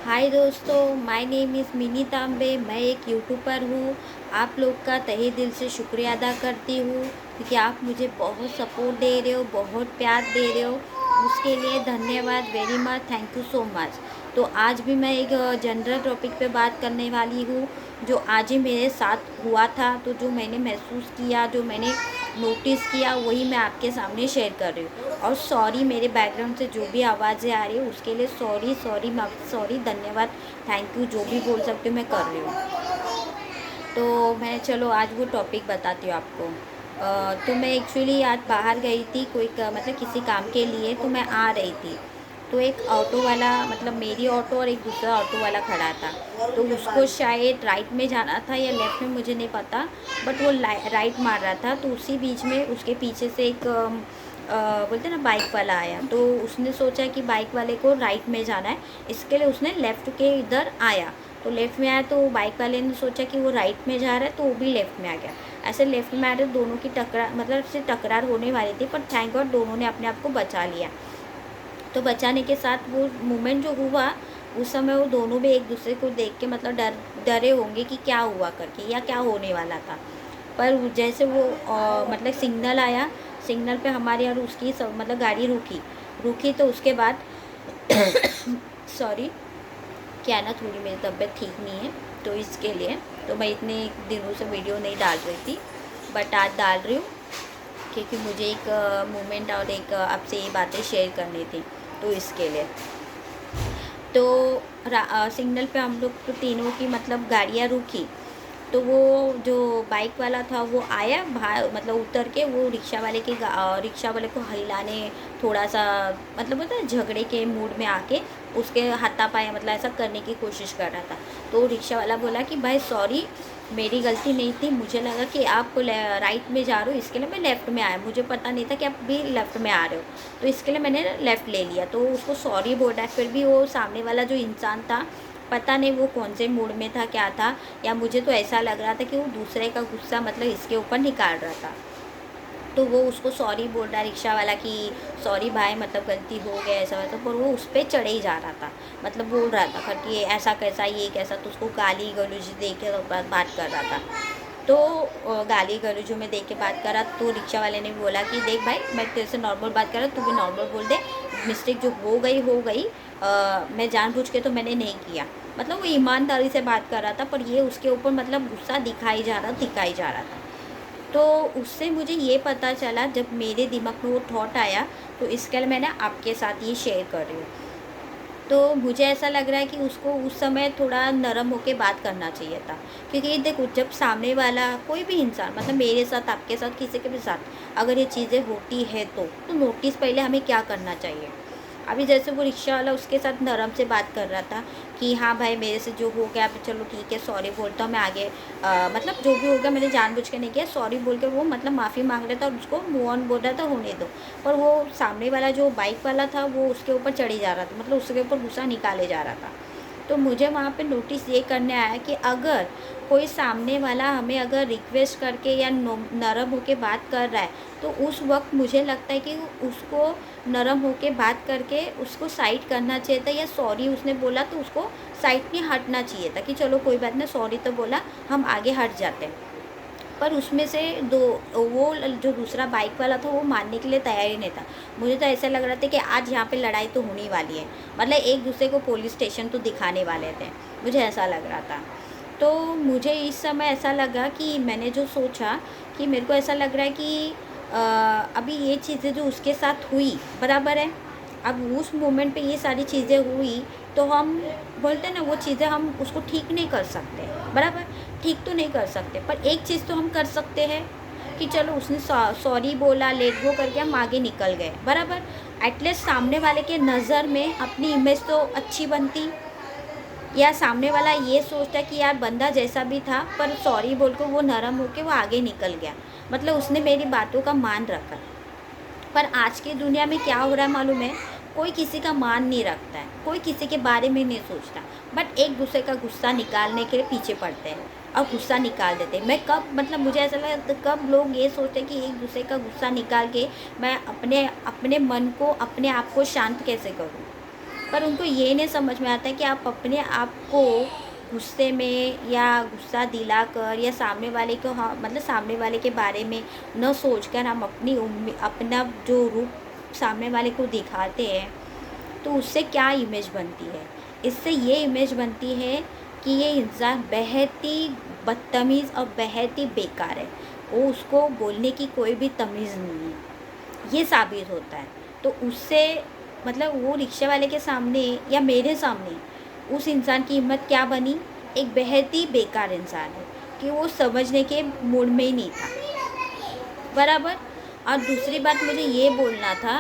हाय दोस्तों, my name is mini तांबे। मैं एक यूट्यूबर हूँ। आप लोग का तहे दिल से शुक्रिया अदा करती हूँ क्योंकि आप मुझे बहुत सपोर्ट दे रहे हो, बहुत प्यार दे रहे हो। उसके लिए धन्यवाद, very much, thank you so much. तो आज भी मैं एक जनरल टॉपिक पे बात करने वाली हूँ जो आज ही मेरे साथ हुआ था। तो जो मैंने महसूस किया, जो मैंने नोटिस किया, वही मैं आपके सामने शेयर कर रही हूँ। और सॉरी, मेरे बैकग्राउंड से जो भी आवाज़ें आ रही है उसके लिए सॉरी सॉरी सॉरी, धन्यवाद, थैंक यू, जो भी बोल सकती हूँ मैं कर रही हूँ। तो मैं चलो आज वो टॉपिक बताती हूँ आपको। तो मैं एक्चुअली आज बाहर गई थी कोई मतलब किसी काम के लिए। तो मैं आ रही थी तो एक ऑटो वाला, मतलब मेरी ऑटो और एक दूसरा ऑटो वाला खड़ा था। तो उसको शायद राइट में जाना था या लेफ़्ट में, मुझे नहीं पता, बट वो राइट मार रहा था। तो उसी बीच में उसके पीछे से एक बोलते ना बाइक वाला आया। तो उसने सोचा कि बाइक वाले को राइट में जाना है, इसके लिए उसने लेफ़्ट के इधर आया। तो लेफ़्ट में आया तो बाइक वाले ने सोचा कि वो राइट में जा रहा है, तो वो भी लेफ़्ट में आ गया। ऐसे लेफ़्ट में आ रहे दोनों की टकरार, मतलब से टकरार होने वाली थी, पर थैंक गॉड दोनों ने अपने आप को बचा लिया। तो बचाने के साथ वो मोमेंट जो हुआ, उस समय वो दोनों भी एक दूसरे को देख के मतलब डरे होंगे कि क्या हुआ करके या क्या होने वाला था। पर जैसे वो मतलब सिग्नल आया, सिग्नल पे हमारी और उसकी सब मतलब गाड़ी रुकी। रुकी तो उसके बाद सॉरी, क्या ना, थोड़ी मेरी तबीयत ठीक नहीं है, तो इसके लिए तो मैं इतने दिनों से वीडियो नहीं डाल रही थी, बट आज डाल रही हूँ क्योंकि मुझे एक मोमेंट और एक आपसे ये बातें शेयर करनी थी, तो इसके लिए। तो सिग्नल पे हम लोग तो तीनों की मतलब गाड़ियाँ रुकी। तो वो जो बाइक वाला था वो आया बाहर, मतलब उतर के वो रिक्शा वाले को हिलाने, थोड़ा सा मतलब होता है झगड़े के मूड में आके उसके हाथापाई मतलब ऐसा करने की कोशिश कर रहा था। तो रिक्शा वाला बोला कि भाई सॉरी, मेरी गलती नहीं थी, मुझे लगा कि आप राइट में जा रहे हो, इसके लिए मैं लेफ़्ट में आया, मुझे पता नहीं था कि आप भी लेफ़्ट में आ रहे हो, तो इसके लिए मैंने लेफ़्ट ले लिया। तो उसको सॉरी बोल रहा है। फिर भी वो सामने वाला जो इंसान था, पता नहीं वो कौन से मूड में था, क्या था, या मुझे तो ऐसा लग रहा था कि वो दूसरे का गुस्सा मतलब इसके ऊपर निकाल रहा था। तो वो उसको सॉरी बोल रहा है रिक्शा वाला कि सॉरी भाई, मतलब गलती हो गया ऐसा वैसा, पर वो उस पर चढ़े ही जा रहा था, मतलब बोल रहा था कि ये ऐसा कैसा, ये कैसा, तो उसको गाली गलौज दे के बात कर रहा था। तो गाली गलौजों में दे के बात करा। तो रिक्शा वाले ने भी बोला कि देख भाई, मैं तेरे से नॉर्मल बात कर रहा हूँ, तू भी नॉर्मल बोल दे, मिस्टेक जो हो गई, मैं जानबूझ के तो मैंने नहीं किया। मतलब वो ईमानदारी से बात कर रहा था, पर ये उसके ऊपर मतलब गुस्सा दिखाई जा रहा था। तो उससे मुझे ये पता चला, जब मेरे दिमाग में वो थॉट आया, तो इसके लिए मैंने आपके साथ ये शेयर कर रही हूँ। तो मुझे ऐसा लग रहा है कि उसको उस समय थोड़ा नरम होके बात करना चाहिए था, क्योंकि देखो, जब सामने वाला कोई भी इंसान, मतलब मेरे साथ, आपके साथ, किसी के भी साथ अगर ये चीज़ें होती है तो नोटिस पहले हमें क्या करना चाहिए। अभी जैसे वो रिक्शा वाला उसके साथ नरम से बात कर रहा था कि हाँ भाई, मेरे से जो हो गया अभी चलो ठीक है, सॉरी बोलता हूँ मैं आगे, मतलब जो भी हो गया मैंने जानबूझ के नहीं किया, सॉरी बोल के वो मतलब माफ़ी मांग रहा था और उसको मूव ऑन बोल रहा था, होने दो। पर वो सामने वाला जो बाइक वाला था वो उसके ऊपर चढ़े जा रहा था, मतलब उसके ऊपर गुस्सा निकाले जा रहा था। तो मुझे वहाँ पे नोटिस ये करने आया कि अगर कोई सामने वाला हमें अगर रिक्वेस्ट करके या नरम होके बात कर रहा है, तो उस वक्त मुझे लगता है कि उसको नरम होके बात करके उसको साइड करना चाहिए था, या सॉरी उसने बोला तो उसको साइड में हटना चाहिए था कि चलो कोई बात नहीं, सॉरी तो बोला, हम आगे हट जाते हैं। पर उसमें से दो, वो जो दूसरा बाइक वाला था वो मानने के लिए तैयार ही नहीं था। मुझे तो ऐसा लग रहा था कि आज यहाँ पे लड़ाई तो होने वाली है, मतलब एक दूसरे को पुलिस स्टेशन तो दिखाने वाले थे, मुझे ऐसा लग रहा था। तो मुझे इस समय ऐसा लगा कि मैंने जो सोचा कि मेरे को ऐसा लग रहा है कि अभी ये चीज़ें जो उसके साथ हुई बराबर है, अब उस मोमेंट पे ये सारी चीज़ें हुई, तो हम बोलते हैं ना, वो चीज़ें हम उसको ठीक नहीं कर सकते, बराबर, ठीक तो नहीं कर सकते, पर एक चीज़ तो हम कर सकते हैं कि चलो उसने सॉरी बोला, लेट गो करके हम आगे निकल गए, बराबर। एटलीस्ट सामने वाले के नज़र में अपनी इमेज तो अच्छी बनती, या सामने वाला ये सोचता कि यार बंदा जैसा भी था, पर सॉरी बोल के वो नरम होके वो आगे निकल गया, मतलब उसने मेरी बातों का मान रखा। पर आज की दुनिया में क्या हो रहा है मालूम है, कोई किसी का मान नहीं रखता है, कोई किसी के बारे में नहीं सोचता, बट एक दूसरे का गुस्सा निकालने के लिए पीछे पड़ते हैं और गुस्सा निकाल देते हैं। मैं कब, मतलब मुझे ऐसा लगता है कब लोग ये सोचते हैं कि एक दूसरे का गुस्सा निकाल के मैं अपने अपने मन को, अपने आप को शांत कैसे करूँ। पर उनको ये नहीं समझ में आता है कि आप अपने आप को गुस्से में या गुस्सा दिलाकर या सामने वाले को, हाँ मतलब सामने वाले के बारे में न सोचकर हम अपना जो रूप सामने वाले को दिखाते हैं, तो उससे क्या इमेज बनती है। इससे ये इमेज बनती है कि ये इंसान बेहद ही बदतमीज़ और बेहद ही बेकार है, वो उसको बोलने की कोई भी तमीज़ नहीं है, ये साबित होता है। तो उससे मतलब वो रिक्शे वाले के सामने या मेरे सामने उस इंसान की हिम्मत क्या बनी, एक बेहद ही बेकार इंसान है कि वो समझने के मूड में ही नहीं था, बराबर। और दूसरी बात मुझे ये बोलना था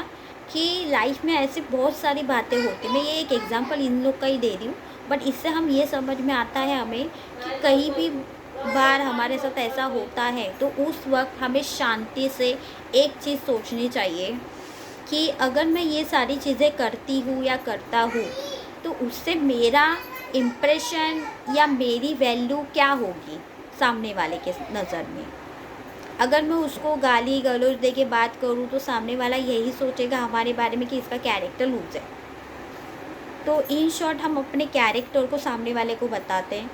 कि लाइफ में ऐसी बहुत सारी बातें होती हैं, मैं ये एक एग्जांपल इन लोग का ही दे रही हूँ, बट इससे हम ये समझ में आता है हमें कि कहीं भी बार हमारे साथ ऐसा होता है तो उस वक्त हमें शांति से एक चीज़ सोचनी चाहिए कि अगर मैं ये सारी चीज़ें करती हूँ या करता हूँ तो उससे मेरा इम्प्रेशन या मेरी वैल्यू क्या होगी सामने वाले के नज़र में। अगर मैं उसको गाली गलौज दे के बात करूँ तो सामने वाला यही सोचेगा हमारे बारे में कि इसका कैरेक्टर लूज है। तो इन शॉर्ट हम अपने कैरेक्टर को सामने वाले को बताते हैं,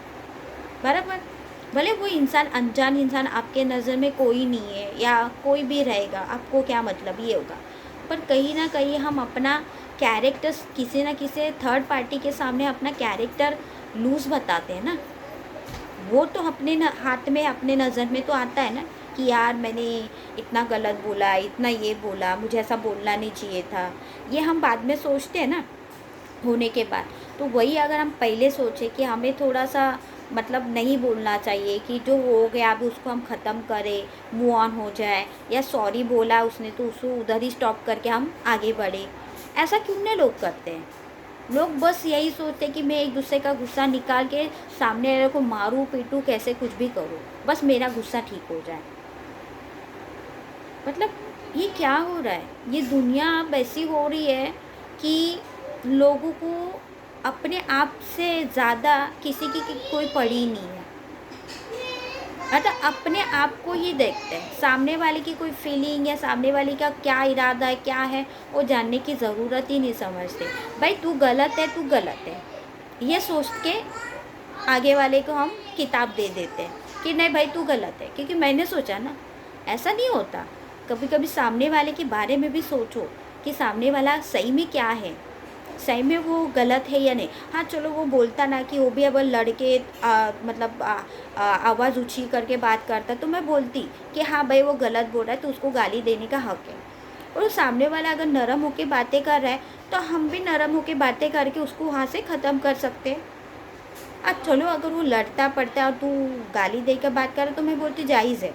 बराबर। भले वो इंसान अनजान इंसान आपके नज़र में कोई नहीं है या कोई भी रहेगा, आपको क्या मतलब ये होगा, पर कहीं ना कहीं हम अपना कैरेक्टर किसी न किसी थर्ड पार्टी के सामने अपना कैरेक्टर लूज़ बताते हैं ना। वो तो अपने हाथ में अपने नज़र में तो आता है ना कि यार मैंने इतना गलत बोला, इतना ये बोला, मुझे ऐसा बोलना नहीं चाहिए था, ये हम बाद में सोचते हैं ना होने के बाद। तो वही अगर हम पहले सोचें कि हमें थोड़ा सा मतलब नहीं बोलना चाहिए, कि जो हो गया अब उसको हम ख़त्म करें, मूव ऑन हो जाए, या सॉरी बोला उसने तो उसको उधर ही स्टॉप करके हम आगे बढ़े, ऐसा क्यों नहीं लोग करते हैं। लोग बस यही सोचते हैं कि मैं एक दूसरे का गुस्सा निकाल के सामने वाले को मारूं पीटूं, कैसे कुछ भी करूं, बस मेरा गुस्सा ठीक हो जाए। मतलब ये क्या हो रहा है, ये दुनिया अब ऐसी हो रही है कि लोगों को अपने आप से ज़्यादा किसी की कोई पड़ी नहीं है। मतलब अपने आप को ही देखते हैं, सामने वाले की कोई फीलिंग या सामने वाले का क्या इरादा है क्या है वो जानने की ज़रूरत ही नहीं समझते। भाई तू गलत है, तू गलत है, ये सोच के आगे वाले को हम किताब दे देते हैं कि नहीं भाई तू गलत है क्योंकि मैंने सोचा ना। ऐसा नहीं होता। कभी कभी सामने वाले के बारे में भी सोचो कि सामने वाला सही में क्या है, सही में वो गलत है या नहीं। हाँ चलो वो बोलता ना कि वो भी अब लड़के मतलब आवाज़ ऊँची करके बात करता तो मैं बोलती कि हाँ भाई वो गलत बोल रहा है तो उसको गाली देने का हक है। और सामने वाला अगर नरम होके बातें कर रहा है तो हम भी नरम होके बातें करके उसको वहाँ से ख़त्म कर सकते हैं। अब चलो अगर वो लड़ता पड़ता और तू गाली देकर बात कर तो मैं बोलती जायज़ है,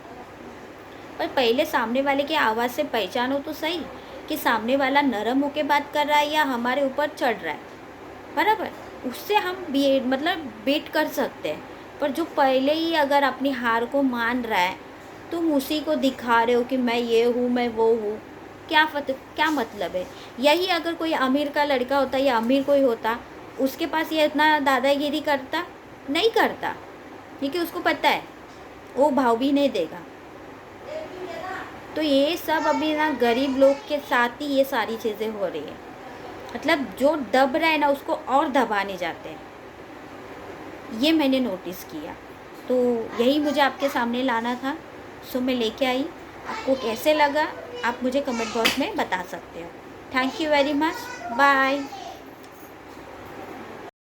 पर पहले सामने वाले की आवाज़ से पहचानो तो सही कि सामने वाला नरम होके बात कर रहा है या हमारे ऊपर चढ़ रहा है, बराबर। उससे हम बीट कर सकते हैं। पर जो पहले ही अगर अपनी हार को मान रहा है, तुम उसी को दिखा रहे हो कि मैं ये हूँ मैं वो हूँ, क्या मतलब है। यही अगर कोई अमीर का लड़का होता या अमीर कोई होता, उसके पास ये इतना दादागिरी करता नहीं करता, क्योंकि उसको पता है वो भाव भी नहीं देगा। तो ये सब अभी ना गरीब लोग के साथ ही ये सारी चीज़ें हो रही है। मतलब जो दब रहा है ना उसको और दबाने जाते हैं, ये मैंने नोटिस किया। तो यही मुझे आपके सामने लाना था, सो मैं लेके आई। आपको कैसे लगा आप मुझे कमेंट बॉक्स में बता सकते हो। Thank you very much, bye.